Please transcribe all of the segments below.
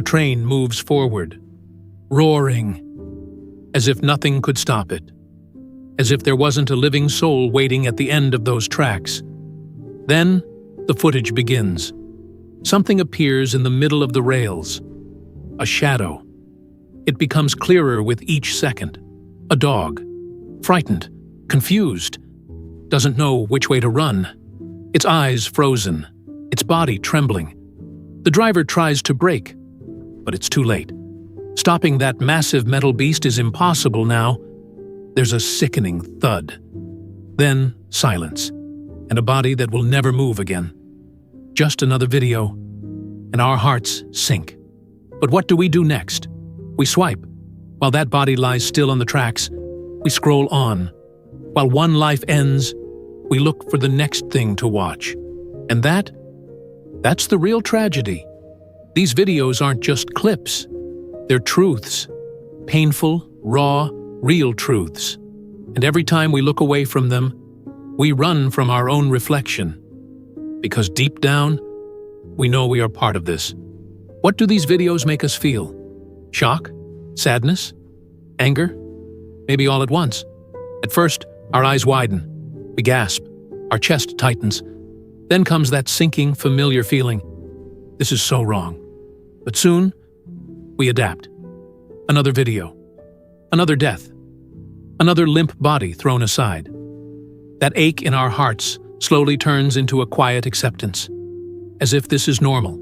A train moves forward, roaring, as if nothing could stop it, as if there wasn't a living soul waiting at the end of those tracks. Then, the footage begins. Something appears in the middle of the rails. A shadow. It becomes clearer with each second. A dog. Frightened. Confused. Doesn't know which way to run. Its eyes frozen. Its body trembling. The driver tries to brake, but it's too late. Stopping that massive metal beast is impossible now. There's a sickening thud. Then silence, and a body that will never move again. Just another video, and our hearts sink. But what do we do next? We swipe. While that body lies still on the tracks, we scroll on. While one life ends, we look for the next thing to watch. And that's the real tragedy. These videos aren't just clips. They're truths. Painful, raw, real truths. And every time we look away from them, we run from our own reflection. Because deep down, we know we are part of this. What do these videos make us feel? Shock? Sadness? Anger? Maybe all at once. At first, our eyes widen. We gasp. Our chest tightens. Then comes that sinking, familiar feeling. This is so wrong. But soon, we adapt. Another video. Another death. Another limp body thrown aside. That ache in our hearts slowly turns into a quiet acceptance. As if this is normal.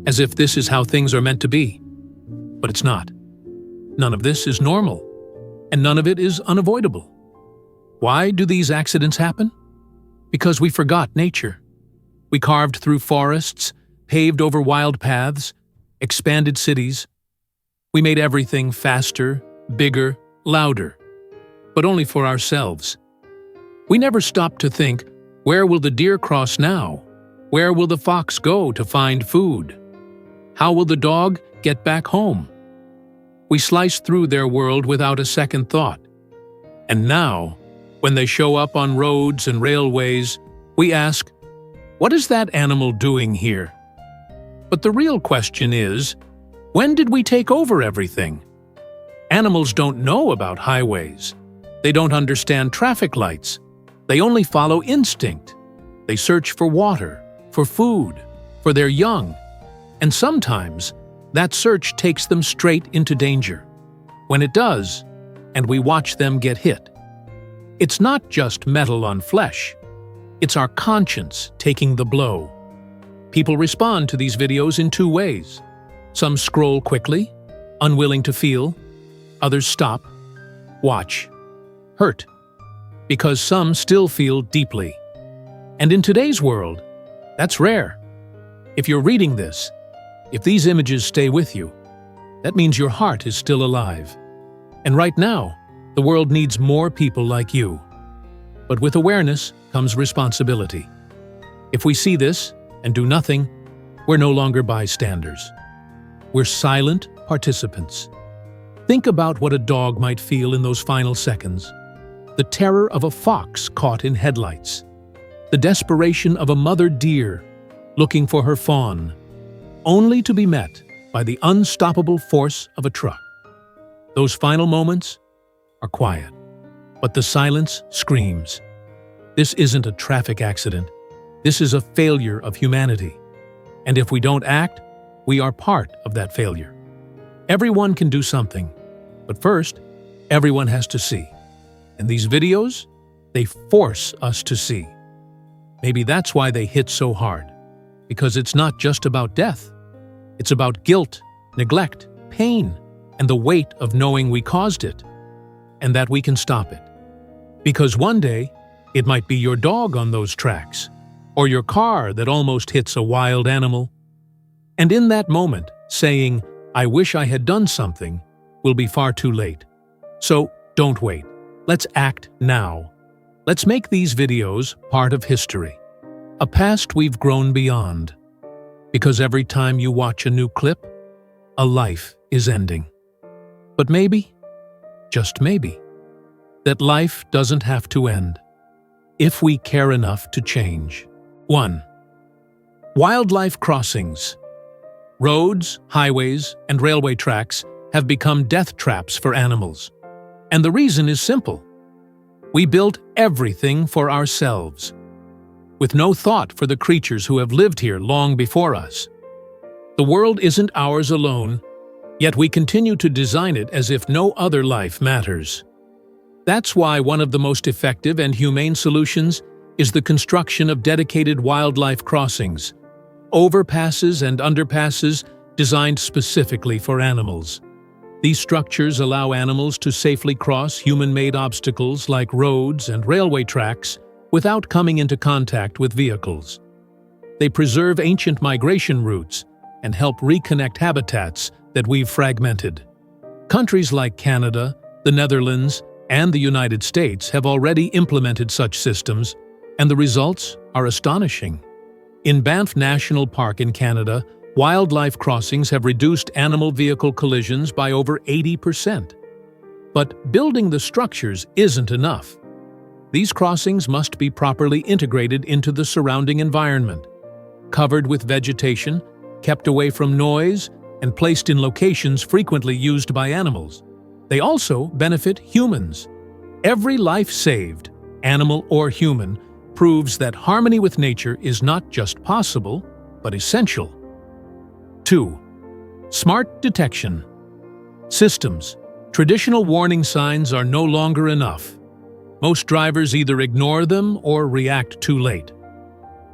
As if this is how things are meant to be. But it's not. None of this is normal. And none of it is unavoidable. Why do these accidents happen? Because we forgot nature. We carved through forests, paved over wild paths, expanded cities. We made everything faster, bigger, louder. But only for ourselves. We never stopped to think, where will the deer cross now? Where will the fox go to find food? How will the dog get back home? We sliced through their world without a second thought. And now, when they show up on roads and railways, we ask, what is that animal doing here? But the real question is, when did we take over everything? Animals don't know about highways. They don't understand traffic lights. They only follow instinct. They search for water, for food, for their young. And sometimes, that search takes them straight into danger. When it does, and we watch them get hit. It's not just metal on flesh. It's our conscience taking the blow. People respond to these videos in two ways. Some scroll quickly, unwilling to feel. Others stop, watch, hurt. Because some still feel deeply. And in today's world, that's rare. If you're reading this, if these images stay with you, that means your heart is still alive. And right now, the world needs more people like you. But with awareness comes responsibility. If we see this and do nothing, we're no longer bystanders. We're silent participants. Think about what a dog might feel in those final seconds. The terror of a fox caught in headlights. The desperation of a mother deer looking for her fawn, only to be met by the unstoppable force of a truck. Those final moments are quiet, but the silence screams. This isn't a traffic accident. This is a failure of humanity. And if we don't act, we are part of that failure. Everyone can do something, but first, everyone has to see. And these videos, they force us to see. Maybe that's why they hit so hard. Because it's not just about death. It's about guilt, neglect, pain, and the weight of knowing we caused it, and that we can stop it. Because one day, it might be your dog on those tracks, or your car that almost hits a wild animal. And in that moment, saying, I wish I had done something, will be far too late. So don't wait. Let's act now. Let's make these videos part of history. A past we've grown beyond. Because every time you watch a new clip, a life is ending. But maybe, just maybe, that life doesn't have to end if we care enough to change. 1. Wildlife crossings. Roads, highways, and railway tracks have become death traps for animals. And the reason is simple. We built everything for ourselves, with no thought for the creatures who have lived here long before us. The world isn't ours alone, yet we continue to design it as if no other life matters. That's why one of the most effective and humane solutions is the construction of dedicated wildlife crossings, overpasses and underpasses designed specifically for animals. These structures allow animals to safely cross human-made obstacles like roads and railway tracks without coming into contact with vehicles. They preserve ancient migration routes and help reconnect habitats that we've fragmented. Countries like Canada, the Netherlands, and the United States have already implemented such systems, and the results are astonishing. In Banff National Park in Canada, wildlife crossings have reduced animal-vehicle collisions by over 80%. But building the structures isn't enough. These crossings must be properly integrated into the surrounding environment, covered with vegetation, kept away from noise, and placed in locations frequently used by animals. They also benefit humans. Every life saved, animal or human, proves that harmony with nature is not just possible, but essential. 2. Smart detection. Systems. Traditional warning signs are no longer enough. Most drivers either ignore them or react too late.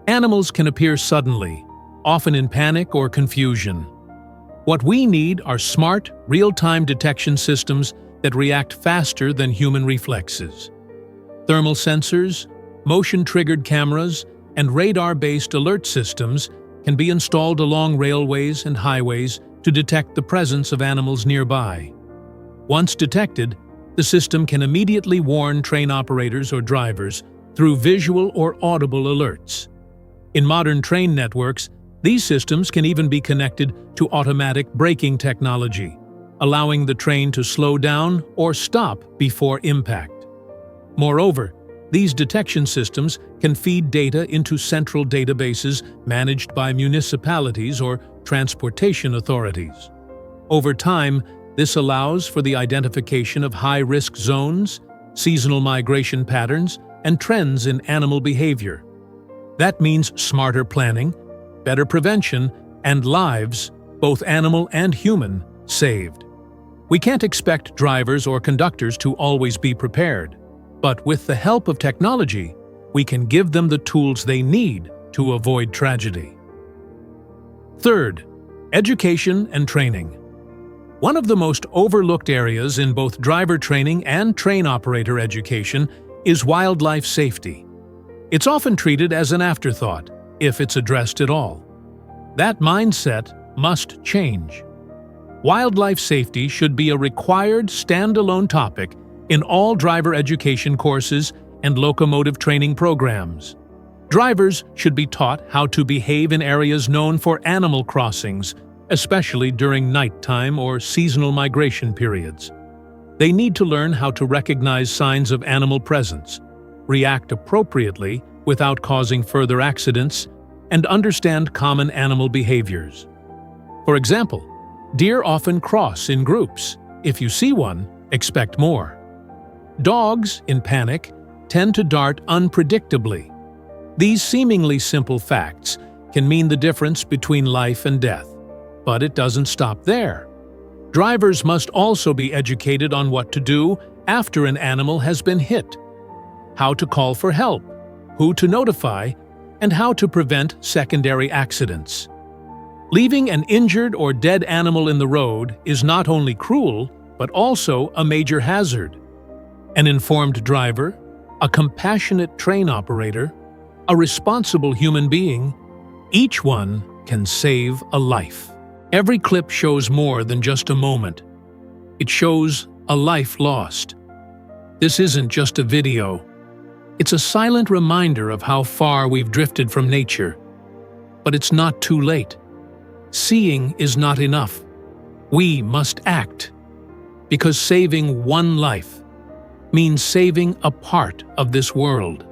Animals can appear suddenly, often in panic or confusion. What we need are smart, real-time detection systems that react faster than human reflexes. Thermal sensors, motion-triggered cameras, and radar-based alert systems can be installed along railways and highways to detect the presence of animals nearby. Once detected, the system can immediately warn train operators or drivers through visual or audible alerts. In modern train networks, these systems can even be connected to automatic braking technology, allowing the train to slow down or stop before impact. Moreover, these detection systems can feed data into central databases managed by municipalities or transportation authorities. Over time, this allows for the identification of high-risk zones, seasonal migration patterns, and trends in animal behavior. That means smarter planning, better prevention, and lives, both animal and human, saved. We can't expect drivers or conductors to always be prepared, but with the help of technology, we can give them the tools they need to avoid tragedy. 3. Education and training. One of the most overlooked areas in both driver training and train operator education is wildlife safety. It's often treated as an afterthought, if it's addressed at all. That mindset must change. Wildlife safety should be a required standalone topic in all driver education courses and locomotive training programs. Drivers should be taught how to behave in areas known for animal crossings, especially during nighttime or seasonal migration periods. They need to learn how to recognize signs of animal presence, react appropriately without causing further accidents, and understand common animal behaviors. For example, deer often cross in groups. If you see one, expect more. Dogs, in panic, tend to dart unpredictably. These seemingly simple facts can mean the difference between life and death. But it doesn't stop there. Drivers must also be educated on what to do after an animal has been hit, how to call for help, who to notify, and how to prevent secondary accidents. Leaving an injured or dead animal in the road is not only cruel, but also a major hazard. An informed driver, a compassionate train operator, a responsible human being, each one can save a life. Every clip shows more than just a moment. It shows a life lost. This isn't just a video. It's a silent reminder of how far we've drifted from nature. But it's not too late. Seeing is not enough. We must act. Because saving one life means saving a part of this world.